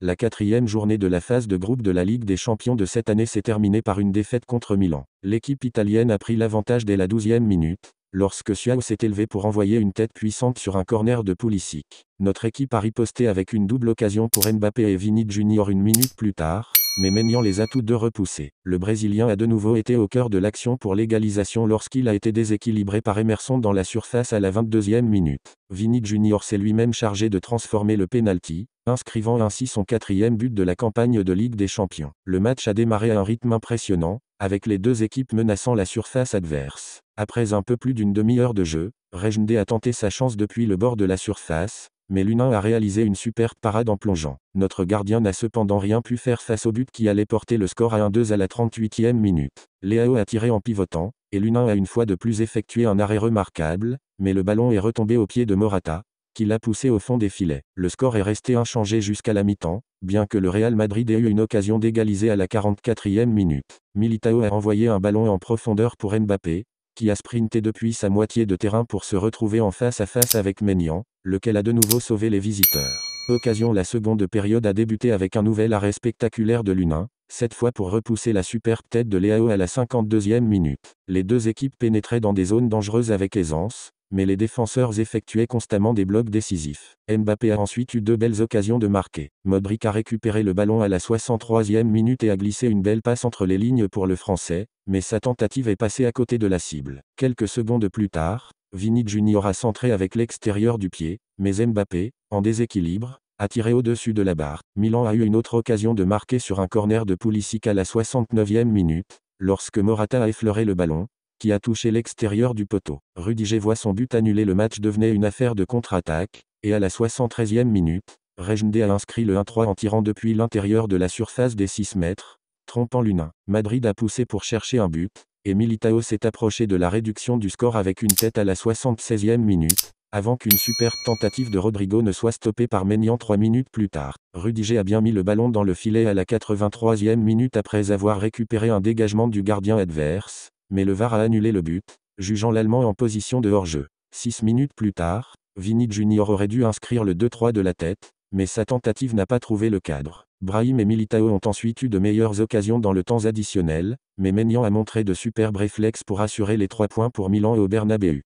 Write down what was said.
La 4e journée de la phase de groupe de la Ligue des Champions de cette année s'est terminée par une défaite contre Milan. L'équipe italienne a pris l'avantage dès la 12e minute, lorsque Suáu s'est élevé pour envoyer une tête puissante sur un corner de Pulisic. Notre équipe a riposté avec une double occasion pour Mbappé et Vini Junior une minute plus tard, mais Maignan les a toutes deux repoussés. Le Brésilien a de nouveau été au cœur de l'action pour l'égalisation lorsqu'il a été déséquilibré par Emerson dans la surface à la 22e minute. Vini Junior s'est lui-même chargé de transformer le pénalty, inscrivant ainsi son 4e but de la campagne de Ligue des Champions. Le match a démarré à un rythme impressionnant, avec les deux équipes menaçant la surface adverse. Après un peu plus d'une demi-heure de jeu, Reijndé a tenté sa chance depuis le bord de la surface, mais l'Unain a réalisé une superbe parade en plongeant. Notre gardien n'a cependant rien pu faire face au but qui allait porter le score à 1-2 à la 38e minute. Leao a tiré en pivotant, et l'Unain a une fois de plus effectué un arrêt remarquable, mais le ballon est retombé aux pieds de Morata, qui l'a poussé au fond des filets. Le score est resté inchangé jusqu'à la mi-temps, bien que le Real Madrid ait eu une occasion d'égaliser à la 44e minute. Militao a envoyé un ballon en profondeur pour Mbappé, qui a sprinté depuis sa moitié de terrain pour se retrouver en face à face avec Maignan, lequel a de nouveau sauvé les visiteurs. Occasion. La seconde période a débuté avec un nouvel arrêt spectaculaire de l'Unain, cette fois pour repousser la superbe tête de Leao à la 52e minute. Les deux équipes pénétraient dans des zones dangereuses avec aisance, mais les défenseurs effectuaient constamment des blocs décisifs. Mbappé a ensuite eu deux belles occasions de marquer. Modric a récupéré le ballon à la 63e minute et a glissé une belle passe entre les lignes pour le Français, mais sa tentative est passée à côté de la cible. Quelques secondes plus tard, Vini Junior a centré avec l'extérieur du pied, mais Mbappé, en déséquilibre, a tiré au-dessus de la barre. Milan a eu une autre occasion de marquer sur un corner de Pulisic à la 69e minute, lorsque Morata a effleuré le ballon, qui a touché l'extérieur du poteau. Rudiger voit son but annulé. Le match devenait une affaire de contre-attaque, et à la 73e minute, Reijndé a inscrit le 1-3 en tirant depuis l'intérieur de la surface des 6 mètres, trompant l'Unain. Madrid a poussé pour chercher un but, et Militao s'est approché de la réduction du score avec une tête à la 76e minute, avant qu'une superbe tentative de Rodrigo ne soit stoppée par Maignan 3 minutes plus tard. Rudiger a bien mis le ballon dans le filet à la 83e minute après avoir récupéré un dégagement du gardien adverse, mais le VAR a annulé le but, jugeant l'Allemand en position de hors-jeu. 6 minutes plus tard, Vini Junior aurait dû inscrire le 2-3 de la tête, mais sa tentative n'a pas trouvé le cadre. Brahim et Militao ont ensuite eu de meilleures occasions dans le temps additionnel, mais Maignan a montré de superbes réflexes pour assurer les 3 points pour Milan et au Bernabéu.